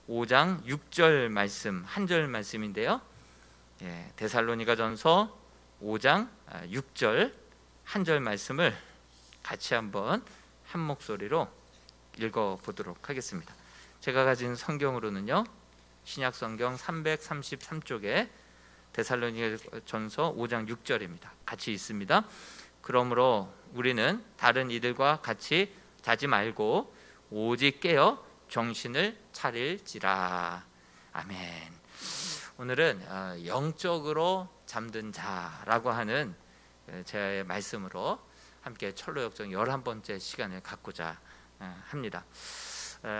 5장 6절 말씀, 한 절 말씀인데요. 데살로니가전서 5장 6절 한 절 말씀을 같이 한번 한 목소리로 읽어보도록 하겠습니다. 제가 가진 성경으로는요, 신약성경 333쪽에 데살로니가전서 5장 6절입니다. 같이 있습니다. 그러므로 우리는 다른 이들과 같이 자지 말고 오직 깨어 정신을 차릴지라. 아멘. 오늘은 영적으로 잠든 자라고 하는 제 말씀으로 함께 철로역정 11번째 시간을 갖고자 합니다.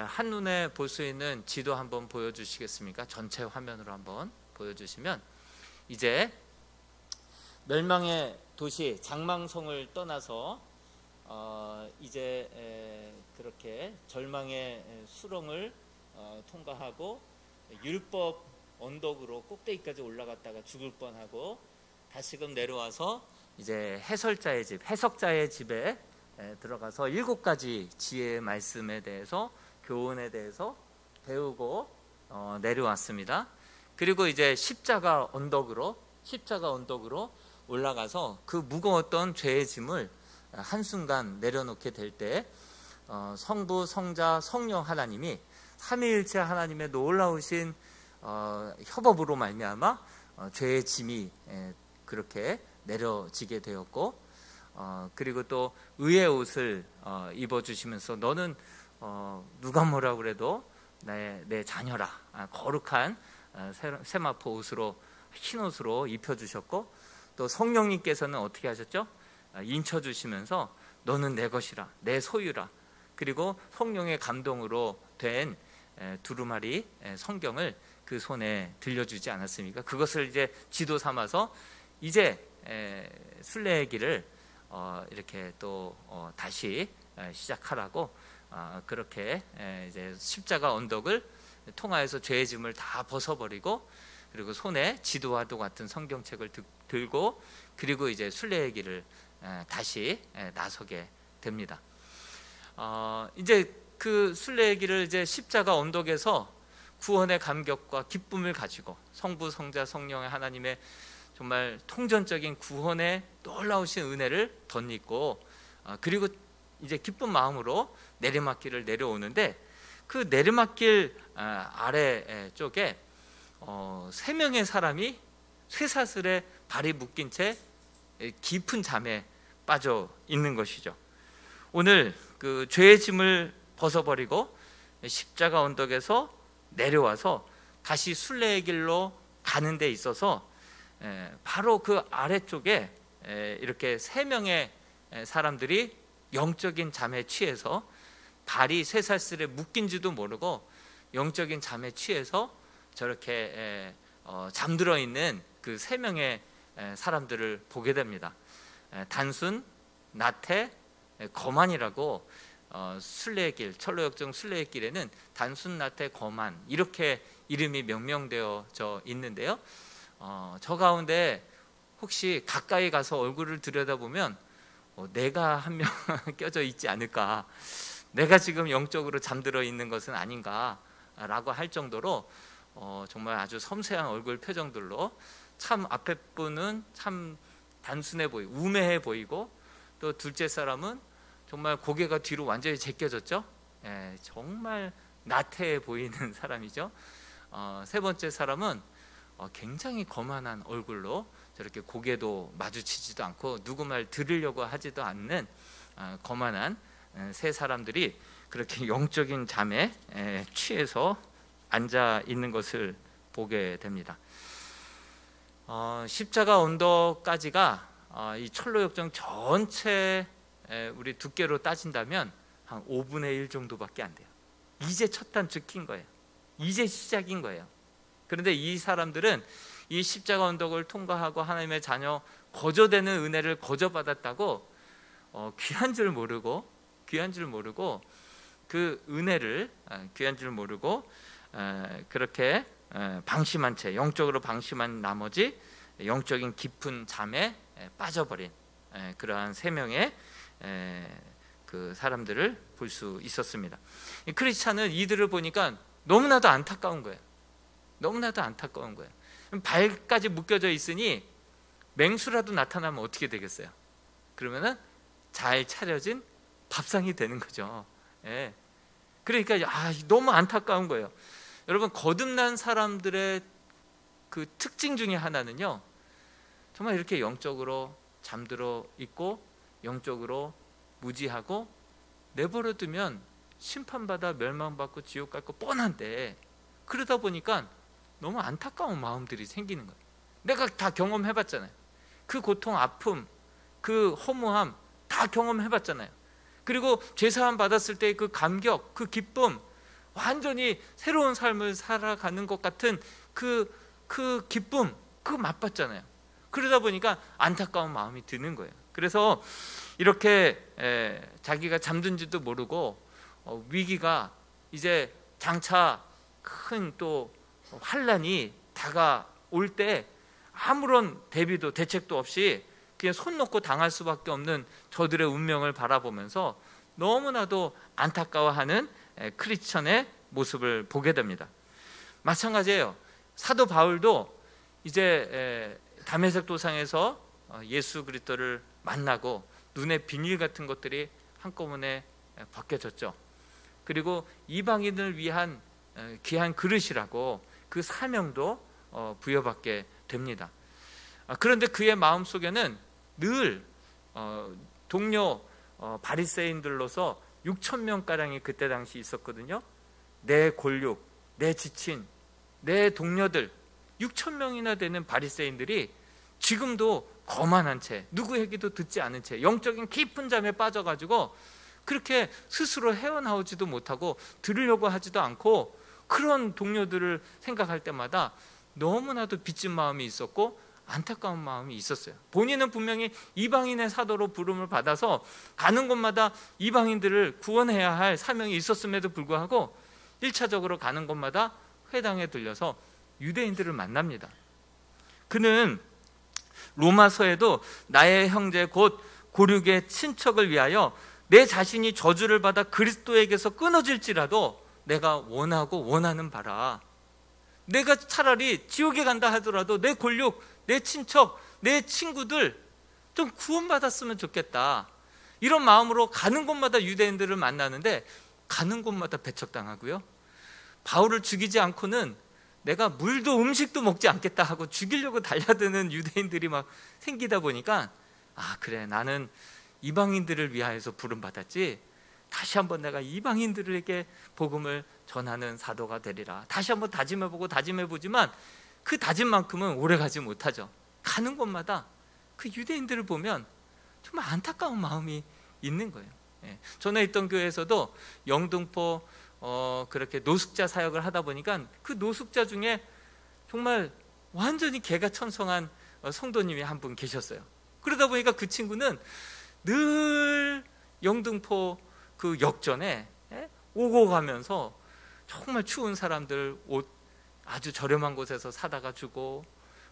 한눈에 볼 수 있는 지도 한번 보여주시겠습니까? 전체 화면으로 한번 보여주시면, 이제 멸망의 도시 장망성을 떠나서 이제 그렇게 절망의 수렁을 통과하고 율법 언덕으로 꼭대기까지 올라갔다가 죽을 뻔하고 다시금 내려와서 이제 해설자의 집, 해석자의 집에 들어가서 7가지 지혜의 말씀에 대해서, 교훈에 대해서 배우고 내려왔습니다. 그리고 이제 십자가 언덕으로 올라가서 그 무거웠던 죄의 짐을 한순간 내려놓게 될 때 성부, 성자, 성령 하나님이 삼위일체 하나님의 놀라우신 협업으로 말미암아 죄의 짐이 그렇게 내려지게 되었고, 그리고 또 의의 옷을 입어주시면서 너는 누가 뭐라 그래도 내 자녀라, 거룩한 세마포 옷으로, 흰 옷으로 입혀주셨고, 또 성령님께서는 어떻게 하셨죠? 인쳐주시면서 너는 내 것이라, 내 소유라. 그리고 성령의 감동으로 된 두루마리 성경을 그 손에 들려주지 않았습니까? 그것을 이제 지도 삼아서 이제 순례의 길을 이렇게 또 다시 시작하라고 그렇게 이제 십자가 언덕을 통하여서 죄의 짐을 다 벗어버리고, 그리고 손에 지도와도 같은 성경책을 들고, 그리고 이제 순례의 길을 다시 나서게 됩니다. 이제 그 순례의 길을 이제 십자가 언덕에서 구원의 감격과 기쁨을 가지고 성부, 성자, 성령의 하나님의 정말 통전적인 구원의 놀라우신 은혜를 덧입고, 그리고 이제 기쁜 마음으로 내리막길을 내려오는데, 그 내리막길 아래 쪽에 3명의 사람이 쇠사슬에 발이 묶인 채 깊은 잠에 빠져 있는 것이죠. 오늘 그 죄의 짐을 벗어버리고 십자가 언덕에서 내려와서 다시 순례의 길로 가는 데 있어서 바로 그 아래쪽에 이렇게 3명의 사람들이 영적인 잠에 취해서, 발이 쇠사슬에 묶인지도 모르고 영적인 잠에 취해서 저렇게 잠들어 있는 그 3명의 사람들을 보게 됩니다. 단순, 나태, 거만이라고 순례의 길, 철로역정 순례의 길에는 단순, 나태, 거만 이렇게 이름이 명명되어져 있는데요. 저 가운데 혹시 가까이 가서 얼굴을 들여다보면 내가 한 명 껴져 있지 않을까, 내가 지금 영적으로 잠들어 있는 것은 아닌가라고 할 정도로 정말 아주 섬세한 얼굴 표정들로, 참 앞에 분은 참 단순해 보이고 우매해 보이고, 또 둘째 사람은 정말 고개가 뒤로 완전히 제껴졌죠. 정말 나태해 보이는 사람이죠. 세 번째 사람은 굉장히 거만한 얼굴로 저렇게 고개도 마주치지도 않고 누구 말 들으려고 하지도 않는 거만한 세 사람들이 그렇게 영적인 잠에 취해서 앉아 있는 것을 보게 됩니다. 십자가 언덕까지가 이 철로역정 전체 우리 두께로 따진다면 한 5분의 1 정도밖에 안 돼요. 이제 첫 단추 낀 거예요. 이제 시작인 거예요. 그런데 이 사람들은 이 십자가 언덕을 통과하고 하나님의 자녀, 거저되는 은혜를 거저받았다고 귀한 줄 모르고 그 은혜를 귀한 줄 모르고 그렇게 방심한 채, 영적으로 방심한 나머지 영적인 깊은 잠에 빠져버린 그러한 3명의 그 사람들을 볼 수 있었습니다. 크리스찬은 이들을 보니까 너무나도 안타까운 거예요. 너무나도 안타까운 거예요. 발까지 묶여져 있으니 맹수라도 나타나면 어떻게 되겠어요? 그러면은 잘 차려진 밥상이 되는 거죠. 예. 그러니까 너무 안타까운 거예요. 여러분, 거듭난 사람들의 그 특징 중에 하나는요, 정말 이렇게 영적으로 잠들어 있고 영적으로 무지하고 내버려 두면 심판받아 멸망받고 지옥 갈 거 뻔한데, 그러다 보니까 너무 안타까운 마음들이 생기는 거예요. 내가 다 경험해봤잖아요. 그 고통, 아픔, 그 허무함 다 경험해봤잖아요. 그리고 죄사함 받았을 때 그 감격, 그 기쁨, 완전히 새로운 삶을 살아가는 것 같은 그 기쁨, 그거 맛봤잖아요. 그러다 보니까 안타까운 마음이 드는 거예요. 그래서 이렇게 자기가 잠든지도 모르고 위기가 이제 장차 큰 또 환란이 다가올 때 아무런 대비도 대책도 없이 그냥 손 놓고 당할 수밖에 없는 저들의 운명을 바라보면서 너무나도 안타까워하는 크리스천의 모습을 보게 됩니다. 마찬가지예요. 사도 바울도 이제 다메섹 도상에서 예수 그리스도를 만나고 눈에 비닐 같은 것들이 한꺼번에 벗겨졌죠. 그리고 이방인을 위한 귀한 그릇이라고 그 사명도 부여받게 됩니다. 그런데 그의 마음속에는 늘 동료 바리새인들로서 6,000명가량이 그때 당시 있었거든요. 내 골육, 내 지친, 내 동료들 6,000명이나 되는 바리새인들이 지금도 거만한 채, 누구 얘기도 듣지 않은 채 영적인 깊은 잠에 빠져가지고 그렇게 스스로 헤어나오지도 못하고 들으려고 하지도 않고, 그런 동료들을 생각할 때마다 너무나도 빚진 마음이 있었고 안타까운 마음이 있었어요. 본인은 분명히 이방인의 사도로 부름을 받아서 가는 곳마다 이방인들을 구원해야 할 사명이 있었음에도 불구하고 1차적으로 가는 곳마다 회당에 들려서 유대인들을 만납니다. 그는 로마서에도 나의 형제 곧 고륙의 친척을 위하여 내 자신이 저주를 받아 그리스도에게서 끊어질지라도 내가 원하고 원하는 바라, 내가 차라리 지옥에 간다 하더라도 내 골육, 내 친척, 내 친구들 좀 구원받았으면 좋겠다, 이런 마음으로 가는 곳마다 유대인들을 만나는데 가는 곳마다 배척당하고요, 바울을 죽이지 않고는 내가 물도 음식도 먹지 않겠다 하고 죽이려고 달려드는 유대인들이 막 생기다 보니까 그래, 나는 이방인들을 위하여서 부름받았지, 다시 한번 내가 이방인들에게 복음을 전하는 사도가 되리라. 다시 한번 다짐해보고 다짐해보지만 그 다짐만큼은 오래가지 못하죠. 가는 곳마다 그 유대인들을 보면 정말 안타까운 마음이 있는 거예요. 전에 있던 교회에서도 영등포 그렇게 노숙자 사역을 하다 보니까 그 노숙자 중에 정말 완전히 개가천성한 성도님이 한 분 계셨어요. 그러다 보니까 그 친구는 늘 영등포 그 역전에 오고 가면서 정말 추운 사람들 옷 아주 저렴한 곳에서 사다가 주고,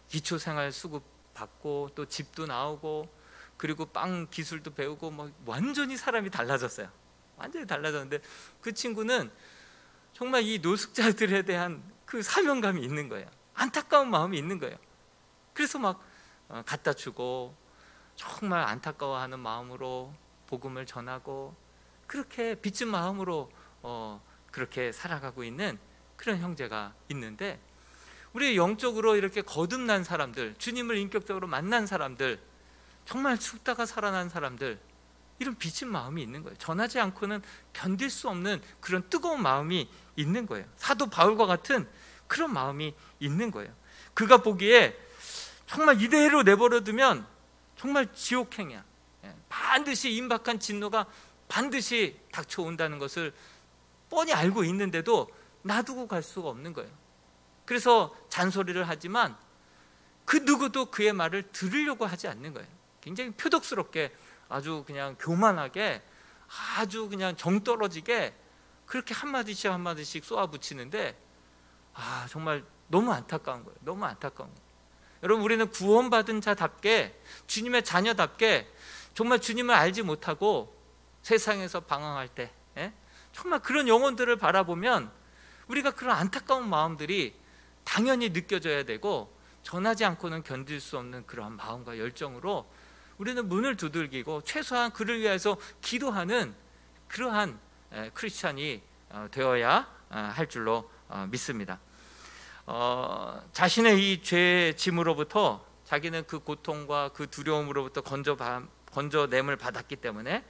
기초생활 수급 받고, 또 집도 나오고, 그리고 빵 기술도 배우고, 뭐 완전히 사람이 달라졌어요. 완전히 달라졌는데 그 친구는 정말 이 노숙자들에 대한 그 사명감이 있는 거예요. 안타까운 마음이 있는 거예요. 그래서 막 갖다 주고 정말 안타까워하는 마음으로 복음을 전하고, 그렇게 빚진 마음으로 그렇게 살아가고 있는 그런 형제가 있는데, 우리 영적으로 이렇게 거듭난 사람들, 주님을 인격적으로 만난 사람들, 정말 죽다가 살아난 사람들, 이런 빚진 마음이 있는 거예요. 전하지 않고는 견딜 수 없는 그런 뜨거운 마음이 있는 거예요. 사도 바울과 같은 그런 마음이 있는 거예요. 그가 보기에 정말 이대로 내버려두면 정말 지옥행이야. 반드시 임박한 진노가 반드시 닥쳐온다는 것을 뻔히 알고 있는데도 놔두고 갈 수가 없는 거예요. 그래서 잔소리를 하지만 그 누구도 그의 말을 들으려고 하지 않는 거예요. 굉장히 표독스럽게, 아주 그냥 교만하게, 아주 그냥 정떨어지게 그렇게 한마디씩 한마디씩 쏘아붙이는데 정말 너무 안타까운 거예요. 너무 안타까운 거예요. 여러분, 우리는 구원받은 자답게, 주님의 자녀답게 정말 주님을 알지 못하고 세상에서 방황할 때 정말 그런 영혼들을 바라보면 우리가 그런 안타까운 마음들이 당연히 느껴져야 되고, 전하지 않고는 견딜 수 없는 그러한 마음과 열정으로 우리는 문을 두들기고 최소한 그를 위해서 기도하는 그러한 크리스찬이 되어야 할 줄로 믿습니다. 자신의 이 죄의 짐으로부터, 자기는 그 고통과 그 두려움으로부터 건져냄을 받았기 때문에,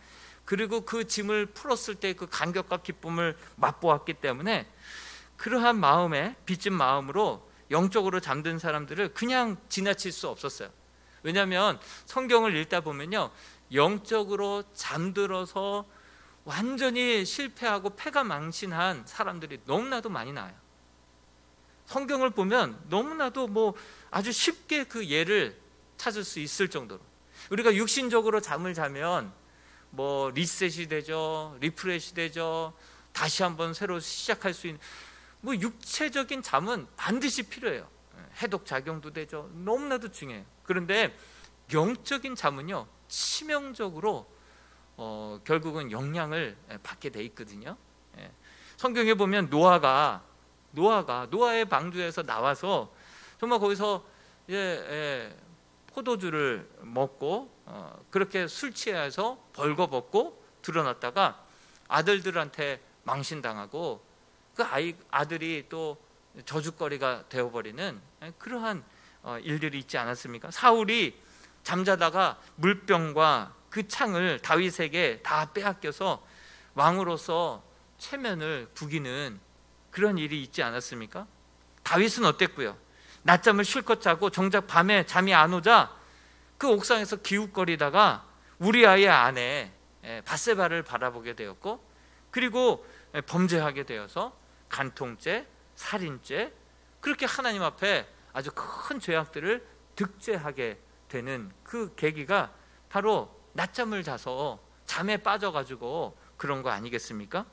그리고 그 짐을 풀었을 때 그 감격과 기쁨을 맛보았기 때문에, 그러한 마음에 빚진 마음으로 영적으로 잠든 사람들을 그냥 지나칠 수 없었어요. 왜냐하면 성경을 읽다 보면요, 영적으로 잠들어서 완전히 실패하고 패가 망신한 사람들이 너무나도 많이 나와요. 성경을 보면 너무나도 아주 쉽게 그 예를 찾을 수 있을 정도로, 우리가 육신적으로 잠을 자면 리셋이 되죠, 리프레시 되죠, 다시 한번 새로 시작할 수 있는 육체적인 잠은 반드시 필요해요. 해독 작용도 되죠. 너무나도 중요해요. 그런데 영적인 잠은요, 치명적으로 결국은 영향을 받게 돼 있거든요. 성경에 보면 노아의 방주에서 나와서 정말 거기서 포도주를 먹고 그렇게 술 취해서 벌거벗고 드러났다가 아들들한테 망신당하고, 그 아들이 또 저주거리가 되어버리는 그러한 일들이 있지 않았습니까? 사울이 잠자다가 물병과 그 창을 다윗에게 다 빼앗겨서 왕으로서 체면을 구기는 그런 일이 있지 않았습니까? 다윗은 어땠고요? 낮잠을 실컷 자고 정작 밤에 잠이 안 오자 그 옥상에서 기웃거리다가 우리아의 아내 밧세바를 바라보게 되었고, 그리고 범죄하게 되어서 간통죄, 살인죄, 그렇게 하나님 앞에 아주 큰 죄악들을 득죄하게 되는 그 계기가 바로 낮잠을 자서 잠에 빠져가지고 그런 거 아니겠습니까?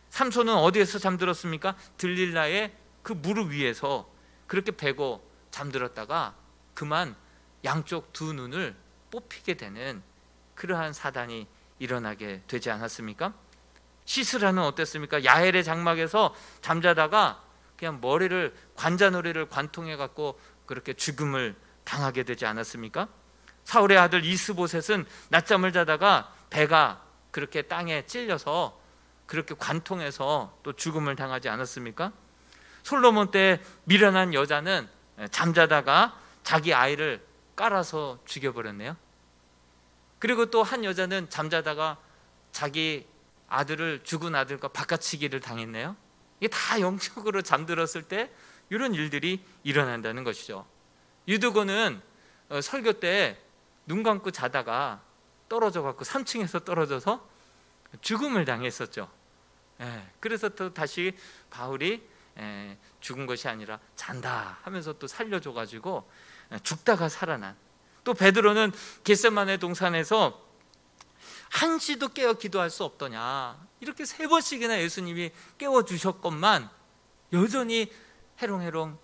삼손은 어디에서 잠들었습니까? 들릴라의 그 무릎 위에서 그렇게 베고 잠들었다가 그만 양쪽 두 눈을 뽑히게 되는 그러한 사단이 일어나게 되지 않았습니까? 시스라는 어땠습니까? 야헬의 장막에서 잠자다가 그냥 관자놀이를 관통해 갖고 그렇게 죽음을 당하게 되지 않았습니까? 사울의 아들 이스보셋은 낮잠을 자다가 배가 그렇게 땅에 찔려서 그렇게 관통해서 또 죽음을 당하지 않았습니까? 솔로몬 때 미련한 여자는 잠자다가 자기 아이를 깔아서 죽여버렸네요. 그리고 또 한 여자는 잠자다가 자기 죽은 아들과 바꿔치기를 당했네요. 이게 다 영적으로 잠들었을 때 이런 일들이 일어난다는 것이죠. 유두고는 설교 때 눈 감고 자다가 떨어져 갖고 3층에서 떨어져서 죽음을 당했었죠. 그래서 또 다시 바울이 죽은 것이 아니라 잔다 하면서 또 살려줘 가지고 죽다가 살아난, 또 베드로는 겟세마네 동산에서 한시도 깨어 기도할 수 없더냐, 이렇게 3번씩이나 예수님이 깨워주셨건만 여전히 해롱해롱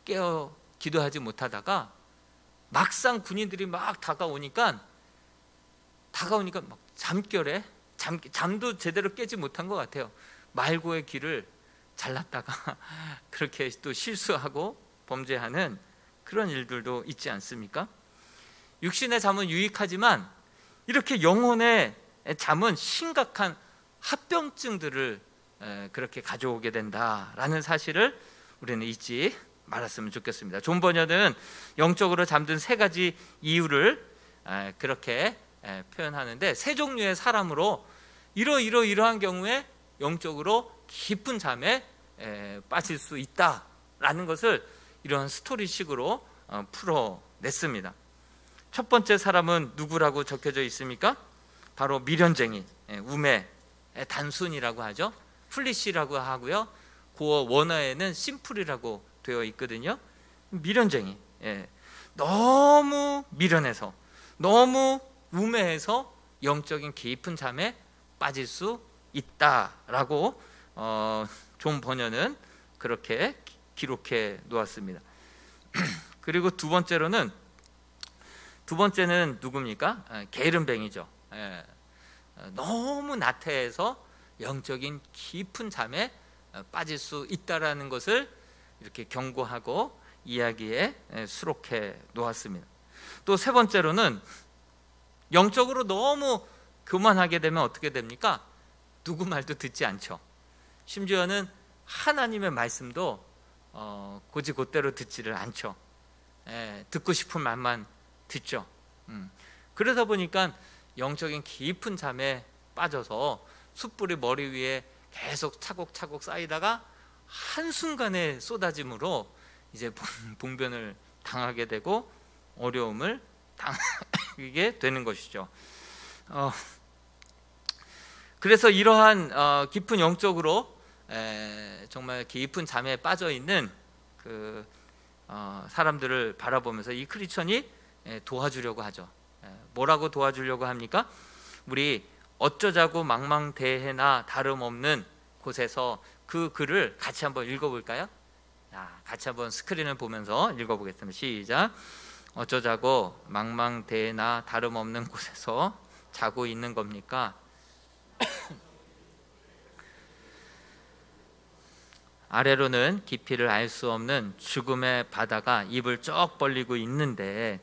깨어 기도하지 못하다가 막상 군인들이 막 다가오니까 막 잠결에 잠도 제대로 깨지 못한 것 같아요. 말고의 길을 잘랐다가 그렇게 또 실수하고 범죄하는 그런 일들도 있지 않습니까? 육신의 잠은 유익하지만 이렇게 영혼의 잠은 심각한 합병증들을 그렇게 가져오게 된다라는 사실을 우리는 잊지 말았으면 좋겠습니다. 존 버녀는 영적으로 잠든 3가지 이유를 그렇게 표현하는데, 3종류의 사람으로 이러한 경우에 영적으로 깊은 잠에 빠질 수 있다라는 것을 이런 스토리식으로 풀어냈습니다. 첫 번째 사람은 누구라고 적혀져 있습니까? 바로 미련쟁이, 우매, 단순이라고 하죠. 플리시라고 하고요, 고어 원어에는 심플이라고 되어 있거든요. 미련쟁이, 너무 미련해서, 너무 우매해서 영적인 깊은 잠에 빠질 수 있다라고 존 버녀는 그렇게 기록해 놓았습니다. 그리고 두 번째는 누굽니까? 게으름뱅이죠. 너무 나태해서 영적인 깊은 잠에 빠질 수 있다라는 것을 이렇게 경고하고 이야기에 수록해 놓았습니다. 또 세 번째로는 영적으로 너무 교만하게 되면 어떻게 됩니까? 누구 말도 듣지 않죠. 심지어는 하나님의 말씀도 곧이곧대로 듣지를 않죠. 듣고 싶은 말만 듣죠. 그러다 보니까 영적인 깊은 잠에 빠져서 숯불이 머리 위에 계속 차곡차곡 쌓이다가 한순간에 쏟아짐으로 이제 봉변을 당하게 되고 어려움을 당하게 되는 것이죠. 그래서 이러한 깊은 영적으로 정말 깊은 잠에 빠져 있는 그 사람들을 바라보면서 이 크리스천이 도와주려고 하죠. 뭐라고 도와주려고 합니까? 우리 어쩌자고 망망대해나 다름없는 곳에서 그 글을 같이 한번 읽어볼까요? 같이 한번 스크린을 보면서 읽어보겠습니다. 시작. 어쩌자고 망망대해나 다름없는 곳에서 자고 있는 겁니까? 아래로는 깊이를 알 수 없는 죽음의 바다가 입을 쩍 벌리고 있는데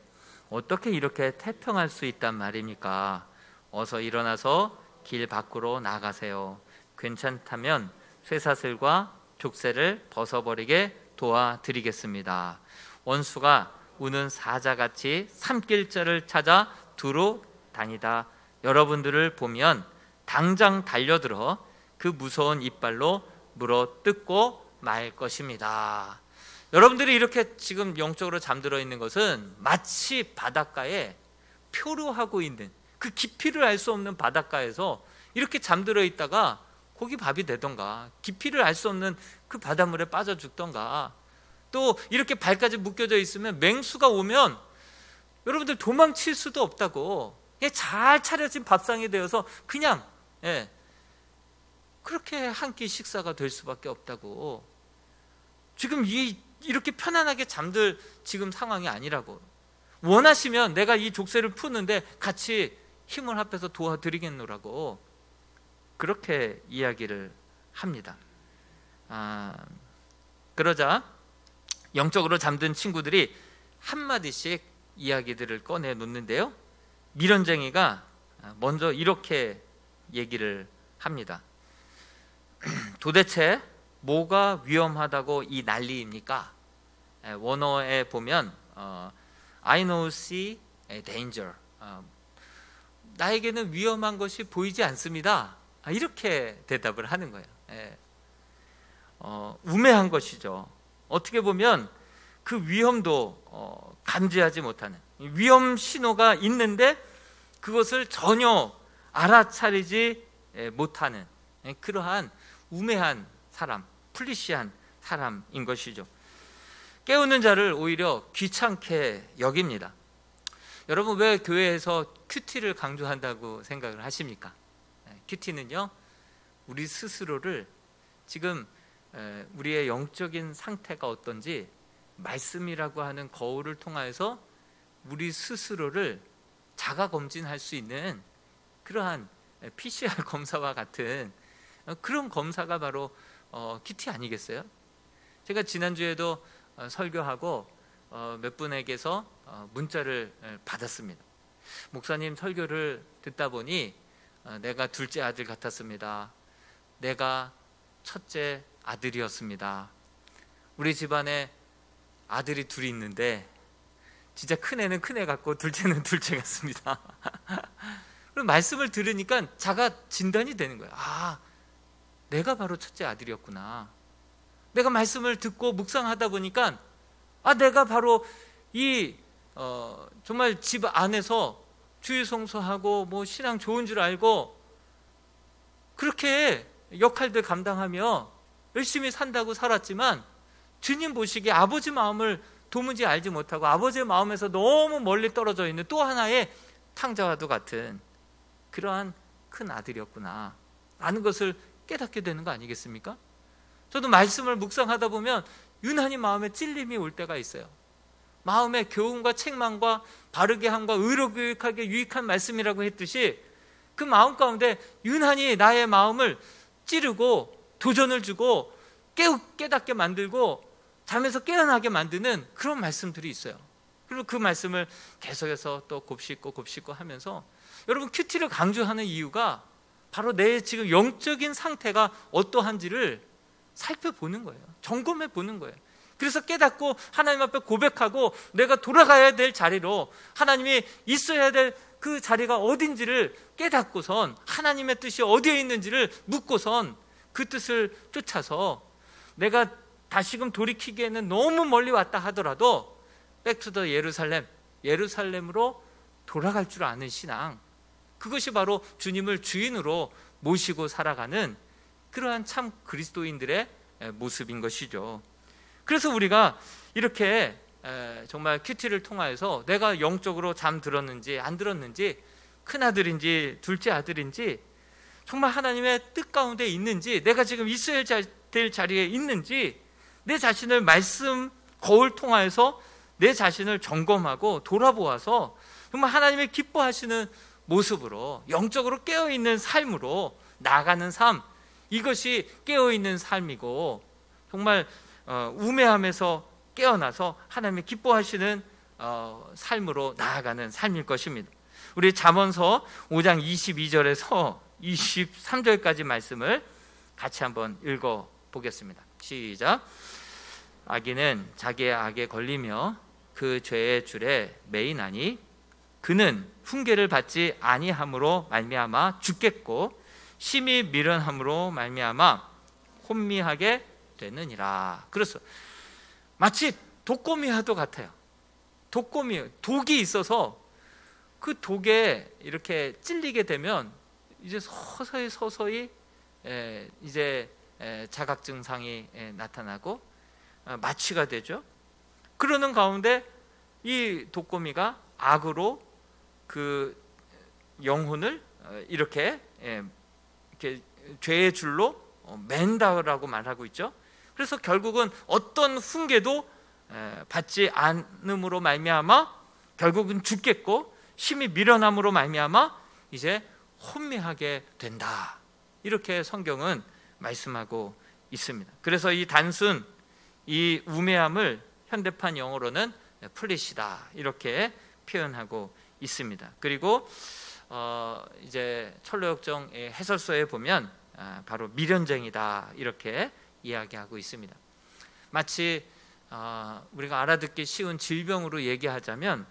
어떻게 이렇게 태평할 수 있단 말입니까? 어서 일어나서 길 밖으로 나가세요. 괜찮다면 쇠사슬과 족쇄를 벗어버리게 도와드리겠습니다. 원수가 우는 사자같이 산길자를 찾아 두루 다니다 여러분들을 보면 당장 달려들어 그 무서운 이빨로 물어 뜯고 말 것입니다. 여러분들이 이렇게 지금 영적으로 잠들어 있는 것은 마치 바닷가에 표류하고 있는 그 깊이를 알 수 없는 바닷가에서 이렇게 잠들어 있다가 고기 밥이 되던가, 깊이를 알 수 없는 그 바닷물에 빠져 죽던가, 또 이렇게 발까지 묶여져 있으면 맹수가 오면 여러분들 도망칠 수도 없다고, 잘 차려진 밥상이 되어서 그냥 그렇게 한 끼 식사가 될 수밖에 없다고. 지금 이렇게 편안하게 잠들 지금 상황이 아니라고. 원하시면 내가 이 족쇄를 푸는데 같이 힘을 합해서 도와드리겠노라고 그렇게 이야기를 합니다. 그러자 영적으로 잠든 친구들이 한마디씩 이야기들을 꺼내 놓는데요, 미련쟁이가 먼저 이렇게 얘기를 합니다. 도대체 뭐가 위험하다고 이 난리입니까? 원어에 보면 I know see a danger, 나에게는 위험한 것이 보이지 않습니다. 이렇게 대답을 하는 거예요. 우매한 것이죠. 어떻게 보면 그 위험도 감지하지 못하는, 위험 신호가 있는데 그것을 전혀 알아차리지 못하는 그러한 우매한 사람, 플리시한 사람인 것이죠. 깨우는 자를 오히려 귀찮게 여깁니다. 여러분, 왜 교회에서 큐티를 강조한다고 생각을 하십니까? 큐티는요, 우리 스스로를 지금 우리의 영적인 상태가 어떤지 말씀이라고 하는 거울을 통해서 우리 스스로를 자가 검진할 수 있는 그러한 PCR 검사와 같은 그런 검사가 바로 큐티 아니겠어요? 제가 지난주에도 설교하고 몇 분에게서 문자를 받았습니다. 목사님 설교를 듣다 보니 내가 둘째 아들 같았습니다. 내가 첫째 아들이었습니다. 우리 집안에 아들이 둘이 있는데 진짜 큰애는 큰애 같고 둘째는 둘째 같습니다. 그럼 말씀을 들으니까 자가 진단이 되는 거예요. 내가 바로 첫째 아들이었구나. 내가 말씀을 듣고 묵상하다 보니까 내가 바로 이 정말 집 안에서 주일 성수하고 뭐 신앙 좋은 줄 알고 그렇게 역할들 감당하며 열심히 산다고 살았지만 주님 보시기에 아버지 마음을 도무지 알지 못하고 아버지의 마음에서 너무 멀리 떨어져 있는 또 하나의 탕자와도 같은 그러한 큰 아들이었구나 라는 것을 깨닫게 되는 거 아니겠습니까? 저도 말씀을 묵상하다 보면 유난히 마음에 찔림이 올 때가 있어요. 마음에 교훈과 책망과 바르게 함과 의로 교육하게 유익한 말씀이라고 했듯이 그 마음 가운데 유난히 나의 마음을 찌르고 도전을 주고 깨닫게 만들고 잠에서 깨어나게 만드는 그런 말씀들이 있어요. 그리고 그 말씀을 계속해서 또 곱씹고 하면서 여러분, 큐티를 강조하는 이유가 바로 내 지금 영적인 상태가 어떠한지를 살펴보는 거예요. 점검해 보는 거예요. 그래서 깨닫고 하나님 앞에 고백하고 내가 돌아가야 될 자리로, 하나님이 있어야 될 그 자리가 어딘지를 깨닫고선 하나님의 뜻이 어디에 있는지를 묻고선 그 뜻을 쫓아서, 내가 다시금 돌이키기에는 너무 멀리 왔다 하더라도 백투더 예루살렘으로 돌아갈 줄 아는 신앙, 그것이 바로 주님을 주인으로 모시고 살아가는 그러한 참 그리스도인들의 모습인 것이죠. 그래서 우리가 이렇게 정말 큐티를 통하여서 내가 영적으로 잠들었는지 안 들었는지, 큰아들인지 둘째 아들인지 정말 하나님의 뜻 가운데 있는지, 내가 지금 있어야 될 자리에 있는지, 내 자신을 말씀 거울 통하여서 내 자신을 점검하고 돌아보아서 정말 하나님의 기뻐하시는 모습으로 영적으로 깨어있는 삶으로 나아가는 삶, 이것이 깨어있는 삶이고 정말 우매함에서 깨어나서 하나님의 기뻐하시는 삶으로 나아가는 삶일 것입니다. 우리 잠언서 5장 22절에서 23절까지 말씀을 같이 한번 읽어보겠습니다. 시작. 악인은 자기의 악에 걸리며 그 죄의 줄에 매이나니 그는 훈계를 받지 아니함으로 말미암아 죽겠고 심히 미련함으로 말미암아 혼미하게 되느니라. 그래서 마치 독거미와도 같아요. 독이 있어서 그 독에 이렇게 찔리게 되면 이제 서서히 이제 자각 증상이 나타나고 마취가 되죠. 그러는 가운데 이 독거미가 악으로 그 영혼을 이렇게 죄의 줄로 맨다라고 말하고 있죠. 그래서 결국은 어떤 훈계도 받지 않음으로 말미암아 결국은 죽겠고 심히 미련함으로 말미암아 이제 혼미하게 된다, 이렇게 성경은 말씀하고 있습니다. 그래서 이 단순 이 우매함을 현대판 영어로는 플리시다, 이렇게 표현하고 있습니다. 그리고 이제 철로역정 해설서에 보면 바로 미련쟁이다, 이렇게 이야기하고 있습니다. 마치 우리가 알아듣기 쉬운 질병으로 얘기하자면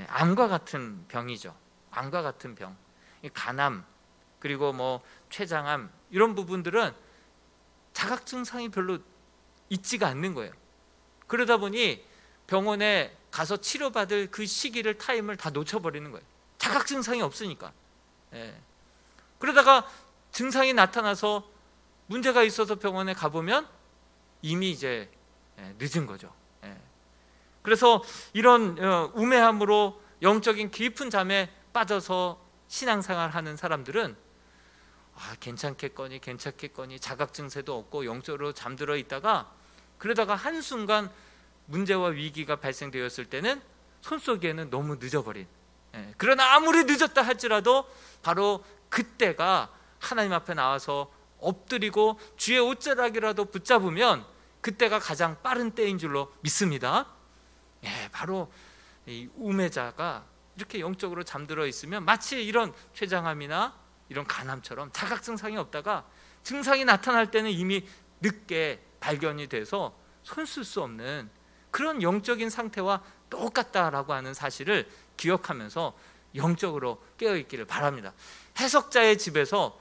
암과 같은 병이죠. 암과 같은 병, 간암, 그리고 뭐 췌장암, 이런 부분들은 자각 증상이 별로 있지가 않는 거예요. 그러다 보니 병원에 가서 치료받을 그 시기를, 타임을 다 놓쳐버리는 거예요. 자각 증상이 없으니까. 그러다가 증상이 나타나서 문제가 있어서 병원에 가보면 이미 이제 늦은 거죠. 그래서 이런 우매함으로 영적인 깊은 잠에 빠져서 신앙생활하는 사람들은 괜찮겠거니 자각 증세도 없고 영적으로 잠들어 있다가, 그러다가 한순간 문제와 위기가 발생되었을 때는 손쏘기에는 너무 늦어버린, 그러나 아무리 늦었다 할지라도 바로 그때가 하나님 앞에 나와서 엎드리고 주의 옷자락이라도 붙잡으면 그때가 가장 빠른 때인 줄로 믿습니다. 바로 이 우매자가 이렇게 영적으로 잠들어 있으면 마치 이런 췌장암이나 이런 간암처럼 자각 증상이 없다가 증상이 나타날 때는 이미 늦게 발견이 돼서 손쓸 수 없는 그런 영적인 상태와 똑같다라고 하는 사실을 기억하면서 영적으로 깨어있기를 바랍니다. 해석자의 집에서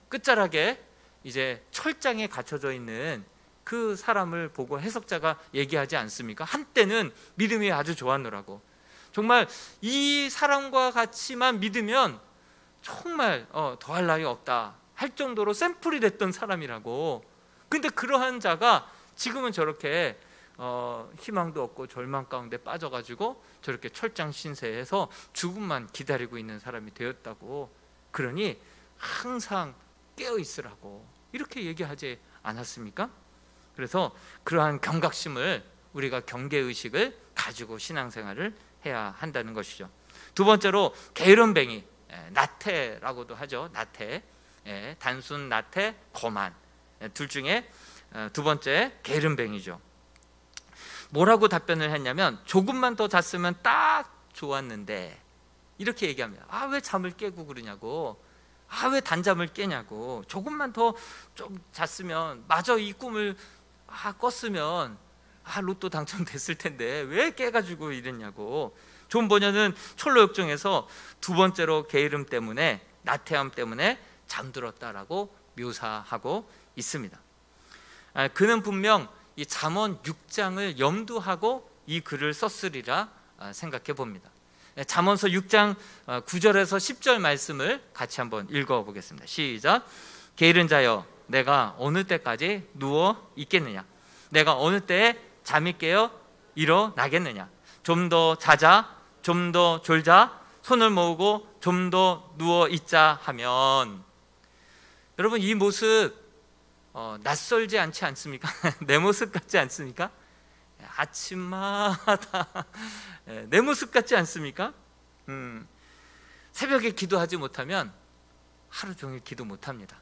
끝자락에 이제 철장에 갇혀져 있는 그 사람을 보고 해석자가 얘기하지 않습니까? 한때는 믿음이 아주 좋았노라고. 정말 이 사람과 같이만 믿으면 정말 더할 나위 없다 할 정도로 샘플이 됐던 사람이라고. 근데 그러한 자가 지금은 저렇게 희망도 없고 절망 가운데 빠져가지고 저렇게 철장 신세해서 죽음만 기다리고 있는 사람이 되었다고. 그러니 항상 깨어 있으라고 이렇게 얘기하지 않았습니까? 그래서 그러한 경각심을, 우리가 경계의식을 가지고 신앙생활을 해야 한다는 것이죠. 두 번째로 게으름뱅이, 나태라고도 하죠. 나태, 단순 나태, 거만. 둘 중에 두 번째 게으름뱅이죠. 뭐라고 답변을 했냐면 조금만 더 잤으면 딱 좋았는데 이렇게 얘기합니다. 왜 잠을 깨고 그러냐고, 왜 단잠을 깨냐고, 조금만 더 좀 잤으면, 마저 이 꿈을 꿨으면 로또 당첨됐을 텐데 왜 깨가지고 이랬냐고. 존 버녀는 철로역정에서 두 번째로 게으름 때문에, 나태함 때문에 잠들었다라고 묘사하고 있습니다. 그는 분명 이 잠언 6장을 염두하고 이 글을 썼으리라 생각해 봅니다. 잠언서 6장 9절에서 10절 말씀을 같이 한번 읽어보겠습니다. 시작. 게으른 자여, 내가 어느 때까지 누워 있겠느냐? 내가 어느 때에 잠이 깨어 일어나겠느냐? 좀 더 자자, 좀 더 졸자, 손을 모으고 좀 더 누워 있자 하면. 여러분, 이 모습 낯설지 않지 않습니까? 내 모습 같지 않습니까? 아침마다 내 모습 같지 않습니까? 새벽에 기도하지 못하면 하루 종일 기도 못합니다.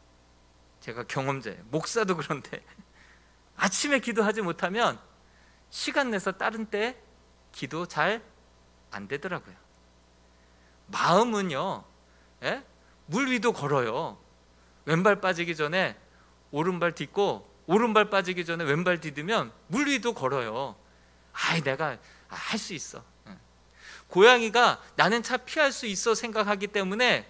제가 경험자예요. 목사도 그런데 아침에 기도하지 못하면 시간 내서 다른 때 기도 잘 안 되더라고요. 마음은요, 물 위도 걸어요. 왼발 빠지기 전에 오른발 딛고, 오른발 빠지기 전에 왼발 디디면 물 위도 걸어요. 내가 할 수 있어. 고양이가 나는 차 피할 수 있어 생각하기 때문에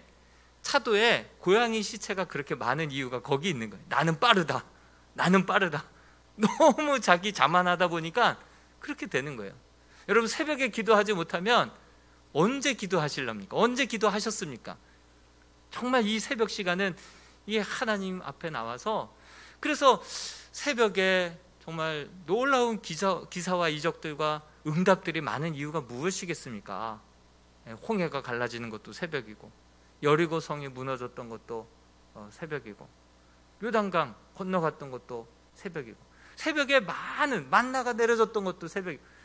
차도에 고양이 시체가 그렇게 많은 이유가 거기 있는 거예요. 나는 빠르다, 나는 빠르다. 너무 자기 자만하다 보니까 그렇게 되는 거예요. 여러분, 새벽에 기도하지 못하면 언제 기도하실랍니까? 언제 기도하셨습니까? 정말 이 새벽 시간은 이게 하나님 앞에 나와서, 그래서 새벽에 정말 놀라운 기사와 이적들과 응답들이 많은 이유가 무엇이겠습니까? 홍해가 갈라지는 것도 새벽이고, 여리고 성이 무너졌던 것도 새벽이고, 요단강 건너갔던 것도 새벽이고, 새벽에 많은 만나가 내려졌던 것도 새벽이고,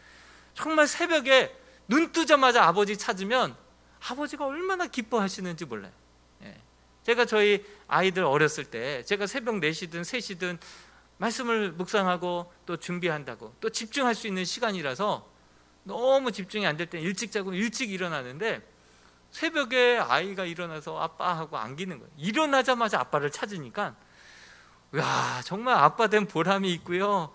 정말 새벽에 눈 뜨자마자 아버지 찾으면 아버지가 얼마나 기뻐하시는지 몰라요. 제가 저희 아이들 어렸을 때 제가 새벽 4시든 3시든 말씀을 묵상하고 또 준비한다고, 또 집중할 수 있는 시간이라서 너무 집중이 안 될 때 일찍 자고 일찍 일어나는데, 새벽에 아이가 일어나서 아빠 하고 안기는 거예요. 일어나자마자 아빠를 찾으니까 정말 아빠 된 보람이 있고요.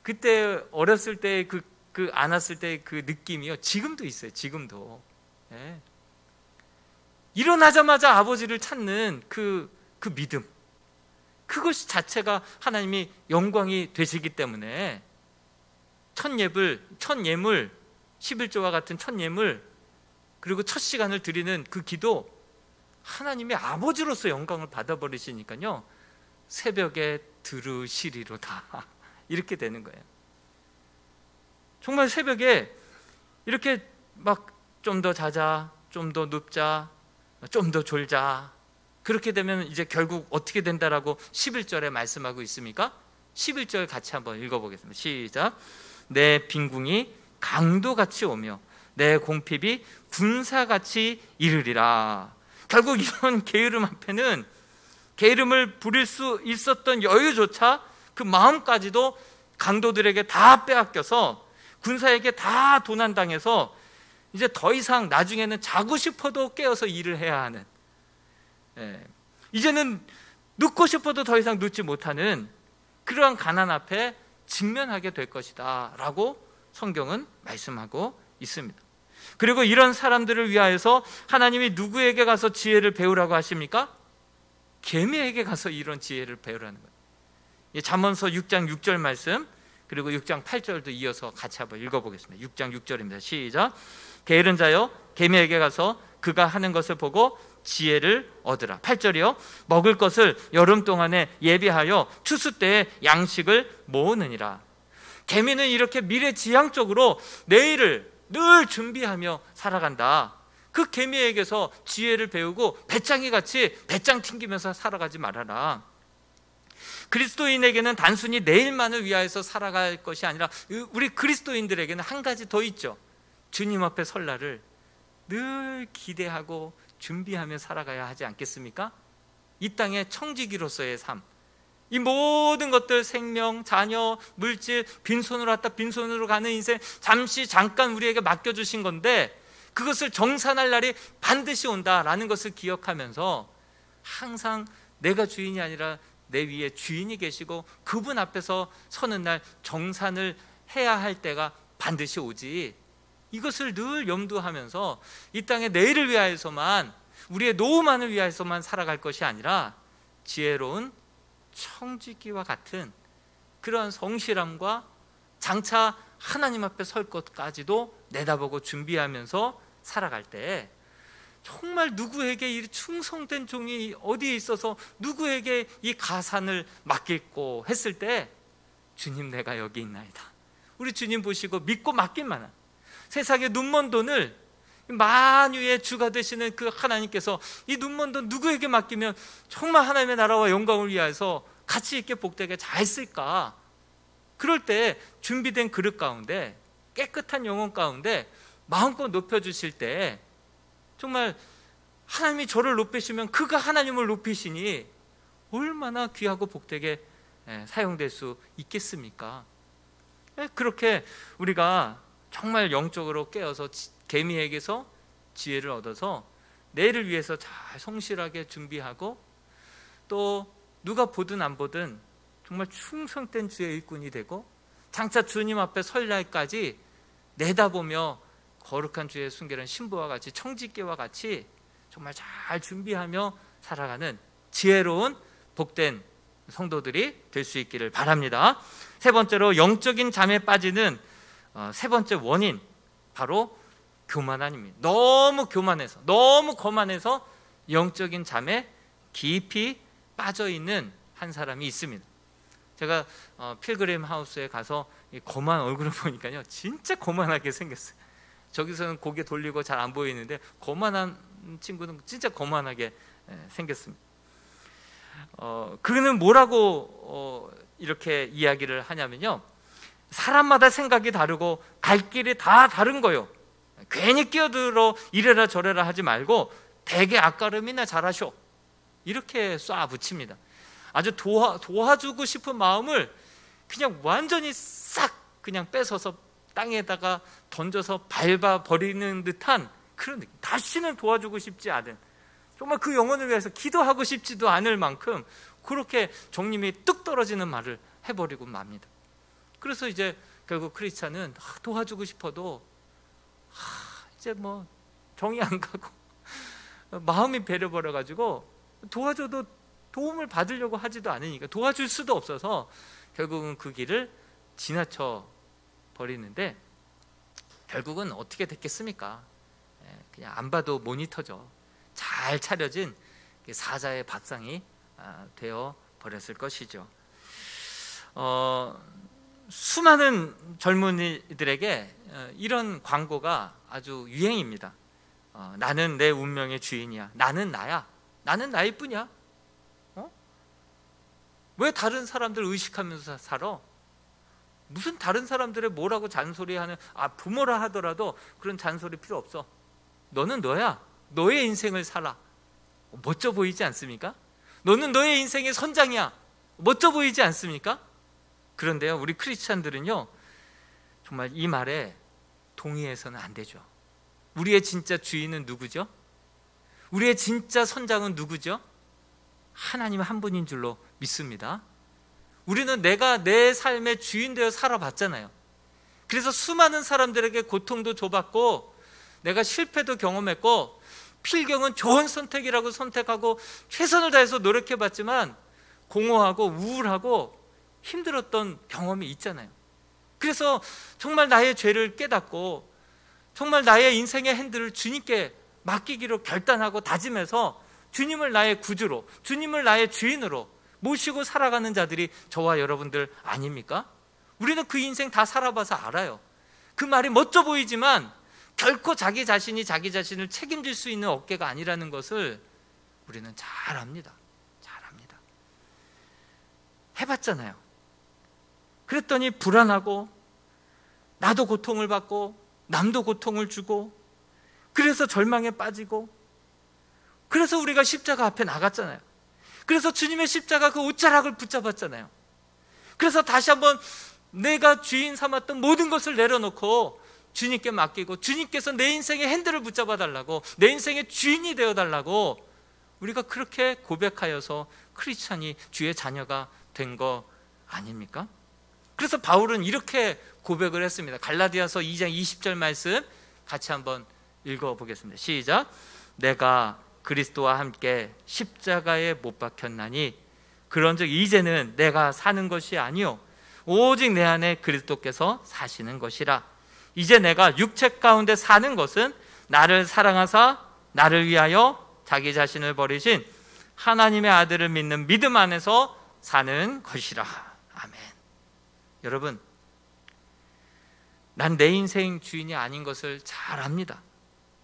그때 어렸을 때 그 안았을 때 그 느낌이요, 지금도 있어요. 지금도. 일어나자마자 아버지를 찾는 그 믿음, 그것이 자체가 하나님이 영광이 되시기 때문에 첫 예물 11조와 같은 첫 예물, 그리고 첫 시간을 드리는 그 기도, 하나님의 아버지로서 영광을 받아버리시니까요, 새벽에 들으시리로다 이렇게 되는 거예요. 정말 새벽에 이렇게 막 좀 더 자자, 좀 더 눕자, 좀 더 졸자, 그렇게 되면 이제 결국 어떻게 된다라고 11절에 말씀하고 있습니까? 11절 같이 한번 읽어보겠습니다. 시작. 내 빈궁이 강도같이 오며 내 공핍이 군사같이 이르리라. 결국 이런 게으름 앞에는 게으름을 부릴 수 있었던 여유조차, 그 마음까지도 강도들에게 다 빼앗겨서, 군사에게 다 도난당해서 이제 더 이상 나중에는 자고 싶어도 깨어서 일을 해야 하는, 이제는 눕고 싶어도 더 이상 눕지 못하는 그러한 가난 앞에 직면하게 될 것이다 라고 성경은 말씀하고 있습니다. 그리고 이런 사람들을 위하여서 하나님이 누구에게 가서 지혜를 배우라고 하십니까? 개미에게 가서 이런 지혜를 배우라는 거예요. 잠언서 6장 6절 말씀, 그리고 6장 8절도 이어서 같이 한번 읽어보겠습니다. 6장 6절입니다. 시작. 게으른 자여, 개미에게 가서 그가 하는 것을 보고 지혜를 얻으라. 8절이요. 먹을 것을 여름 동안에 예비하여 추수 때에 양식을 모으느니라. 개미는 이렇게 미래지향적으로 내일을 늘 준비하며 살아간다. 그 개미에게서 지혜를 배우고 배짱이같이 배짱 튕기면서 살아가지 말아라. 그리스도인에게는 단순히 내일만을 위하여서 살아갈 것이 아니라, 우리 그리스도인들에게는 한 가지 더 있죠. 주님 앞에 설 날을 늘 기대하고 준비하며 살아가야 하지 않겠습니까? 이 땅의 청지기로서의 삶, 이 모든 것들, 생명, 자녀, 물질, 빈손으로 왔다 빈손으로 가는 인생, 잠깐 우리에게 맡겨주신 건데 그것을 정산할 날이 반드시 온다라는 것을 기억하면서 항상 내가 주인이 아니라 내 위에 주인이 계시고 그분 앞에서 서는 날 정산을 해야 할 때가 반드시 오지, 이것을 늘 염두하면서 이 땅의 내일을 위하여서만, 우리의 노후만을 위하여서만 살아갈 것이 아니라 지혜로운 청지기와 같은 그런 성실함과 장차 하나님 앞에 설 것까지도 내다보고 준비하면서 살아갈 때 정말 누구에게 이 충성된 종이 어디에 있어서 누구에게 이 가산을 맡길고 했을 때 주님 내가 여기 있나이다, 우리 주님 보시고 믿고 맡길 만한, 세상의 눈먼 돈을 만유의 주가 되시는 그 하나님께서 이 눈먼 돈 누구에게 맡기면 정말 하나님의 나라와 영광을 위하여서 가치 있게 복되게 잘 쓸까? 그럴 때 준비된 그릇 가운데, 깨끗한 영혼 가운데 마음껏 높여주실 때 정말 하나님이 저를 높이시면 그가 하나님을 높이시니 얼마나 귀하고 복되게 사용될 수 있겠습니까? 그렇게 우리가 정말 영적으로 깨어서 개미에게서 지혜를 얻어서 내일을 위해서 잘 성실하게 준비하고, 또 누가 보든 안 보든 정말 충성된 주의 일꾼이 되고 장차 주님 앞에 설 날까지 내다보며 거룩한 주의 순결한 신부와 같이, 청지기와 같이 정말 잘 준비하며 살아가는 지혜로운 복된 성도들이 될 수 있기를 바랍니다. 세 번째로 영적인 잠에 빠지는 세 번째 원인, 바로 교만함입니다. 너무 교만해서, 너무 거만해서 영적인 잠에 깊이 빠져 있는 한 사람이 있습니다. 제가 필그림 하우스에 가서 이 거만 얼굴을 보니까요, 진짜 거만하게 생겼어요. 저기서는 고개 돌리고 잘 안 보이는데 거만한 친구는 진짜 거만하게 생겼습니다. 그는 뭐라고 이렇게 이야기를 하냐면요, 사람마다 생각이 다르고 갈 길이 다 다른 거요. 괜히 끼어들어 이래라 저래라 하지 말고 대개 앞가름이나 잘하쇼, 이렇게 쏴 붙입니다. 아주 도와주고 싶은 마음을 그냥 완전히 싹 그냥 뺏어서 땅에다가 던져서 밟아 버리는 듯한 그런 느낌. 다시는 도와주고 싶지 않은, 정말 그 영혼을 위해서 기도하고 싶지도 않을 만큼 그렇게 정림이 뚝 떨어지는 말을 해버리고 맙니다. 그래서 이제 결국 크리스찬은 도와주고 싶어도 이제 뭐 정이 안 가고 마음이 배려버려가지고 도와줘도 도움을 받으려고 하지도 않으니까 도와줄 수도 없어서 결국은 그 길을 지나쳐 버리는데, 결국은 어떻게 됐겠습니까? 그냥 안 봐도 모니터죠. 잘 차려진 사자의 밥상이 되어 버렸을 것이죠. 수많은 젊은이들에게 이런 광고가 아주 유행입니다. 나는 내 운명의 주인이야. 나는 나야. 나는 나일 뿐이야. 왜 다른 사람들 의식하면서 살아? 무슨 다른 사람들의 뭐라고 잔소리하는, 부모라 하더라도 그런 잔소리 필요 없어. 너는 너야. 너의 인생을 살아. 멋져 보이지 않습니까? 너는 너의 인생의 선장이야. 멋져 보이지 않습니까? 그런데요, 우리 크리스찬들은요, 정말 이 말에 동의해서는 안 되죠. 우리의 진짜 주인은 누구죠? 우리의 진짜 선장은 누구죠? 하나님 한 분인 줄로 믿습니다. 우리는 내가 내 삶의 주인 되어 살아봤잖아요. 그래서 수많은 사람들에게 고통도 줘봤고 내가 실패도 경험했고 필경은 좋은 선택이라고 선택하고 최선을 다해서 노력해봤지만 공허하고 우울하고 힘들었던 경험이 있잖아요. 그래서 정말 나의 죄를 깨닫고 정말 나의 인생의 핸들을 주님께 맡기기로 결단하고 다짐해서 주님을 나의 구주로, 주님을 나의 주인으로 모시고 살아가는 자들이 저와 여러분들 아닙니까? 우리는 그 인생 다 살아봐서 알아요. 그 말이 멋져 보이지만 결코 자기 자신이 자기 자신을 책임질 수 있는 업계가 아니라는 것을 우리는 잘 압니다. 잘 압니다. 해봤잖아요. 그랬더니 불안하고 나도 고통을 받고 남도 고통을 주고 그래서 절망에 빠지고 그래서 우리가 십자가 앞에 나갔잖아요. 그래서 주님의 십자가 그 옷자락을 붙잡았잖아요. 그래서 다시 한번 내가 주인 삼았던 모든 것을 내려놓고 주님께 맡기고, 주님께서 내 인생의 핸들을 붙잡아 달라고, 내 인생의 주인이 되어 달라고 우리가 그렇게 고백하여서 크리스찬이 주의 자녀가 된 거 아닙니까? 그래서 바울은 이렇게 고백을 했습니다. 갈라디아서 2장 20절 말씀 같이 한번 읽어보겠습니다. 시작. 내가 그리스도와 함께 십자가에 못 박혔나니 그런즉 이제는 내가 사는 것이 아니요 오직 내 안에 그리스도께서 사시는 것이라. 이제 내가 육체 가운데 사는 것은 나를 사랑하사 나를 위하여 자기 자신을 버리신 하나님의 아들을 믿는 믿음 안에서 사는 것이라. 아멘. 여러분, 난 내 인생 주인이 아닌 것을 잘 압니다.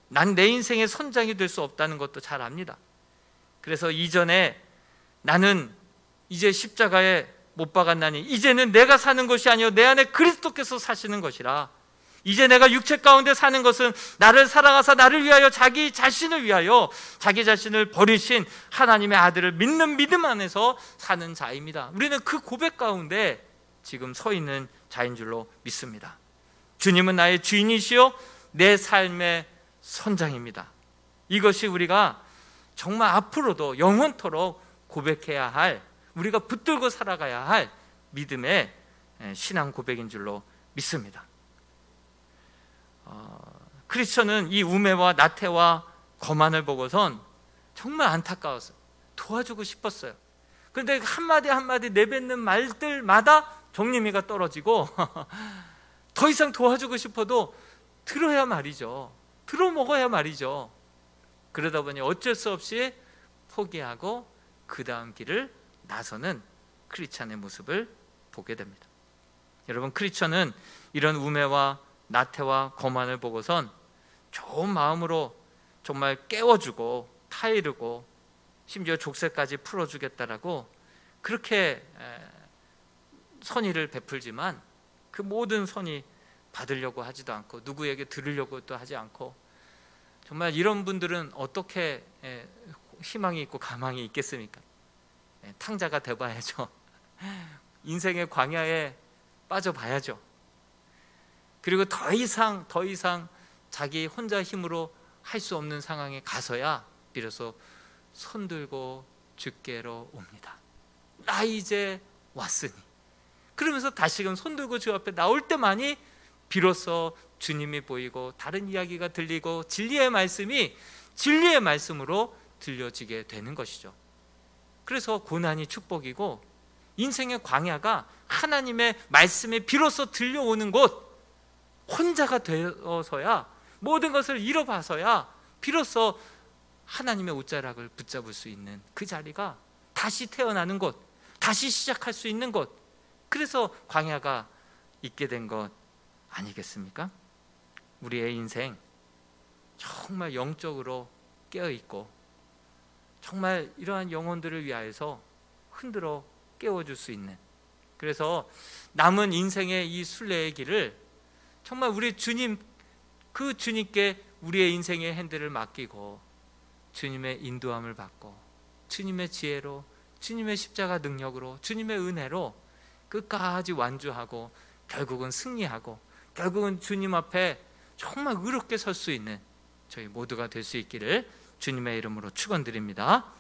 난 내 인생의 선장이 될 수 없다는 것도 잘 압니다. 그래서 이전에 나는 이제 십자가에 못 박았나니 이제는 내가 사는 것이 아니요 내 안에 그리스도께서 사시는 것이라. 이제 내가 육체 가운데 사는 것은 나를 사랑하사 나를 위하여 자기 자신을 위하여 자기 자신을 버리신 하나님의 아들을 믿는 믿음 안에서 사는 자입니다. 우리는 그 고백 가운데 지금 서 있는 자인 줄로 믿습니다. 주님은 나의 주인이시요 내 삶의 선장입니다. 이것이 우리가 정말 앞으로도 영원토록 고백해야 할, 우리가 붙들고 살아가야 할 믿음의 신앙 고백인 줄로 믿습니다. 크리스천은 이 우매와 나태와 거만을 보고선 정말 안타까웠어요. 도와주고 싶었어요. 그런데 한마디 한마디 내뱉는 말들마다 정림이가 떨어지고 더 이상 도와주고 싶어도 들어야 말이죠. 들어먹어야 말이죠. 그러다 보니 어쩔 수 없이 포기하고 그 다음 길을 나서는 크리스천의 모습을 보게 됩니다. 여러분, 크리스천은 이런 우매와 나태와 거만을 보고선 좋은 마음으로 정말 깨워주고 타이르고 심지어 족쇄까지 풀어주겠다라고 그렇게 선의를 베풀지만 그 모든 선의 받으려고 하지도 않고 누구에게 들으려고도 하지 않고, 정말 이런 분들은 어떻게 희망이 있고 가망이 있겠습니까? 탕자가 돼봐야죠. 인생의 광야에 빠져봐야죠. 그리고 더 이상 자기 혼자 힘으로 할 수 없는 상황에 가서야 비로소 손들고 주께로 옵니다. 나 이제 왔으니. 그러면서 다시금 손들고 주 앞에 나올 때만이 비로소 주님이 보이고 다른 이야기가 들리고 진리의 말씀이 진리의 말씀으로 들려지게 되는 것이죠. 그래서 고난이 축복이고 인생의 광야가 하나님의 말씀이 비로소 들려오는 곳, 혼자가 되어서야, 모든 것을 잃어봐서야 비로소 하나님의 옷자락을 붙잡을 수 있는 그 자리가 다시 태어나는 곳, 다시 시작할 수 있는 곳, 그래서 광야가 있게 된 것 아니겠습니까? 우리의 인생 정말 영적으로 깨어있고 정말 이러한 영혼들을 위하여서 흔들어 깨워줄 수 있는, 그래서 남은 인생의 이 순례의 길을 정말 우리 주님, 그 주님께 우리의 인생의 핸들을 맡기고 주님의 인도함을 받고 주님의 지혜로, 주님의 십자가 능력으로, 주님의 은혜로 끝까지 완주하고 결국은 승리하고 결국은 주님 앞에 정말 의롭게 설 수 있는 저희 모두가 될 수 있기를 주님의 이름으로 축원드립니다.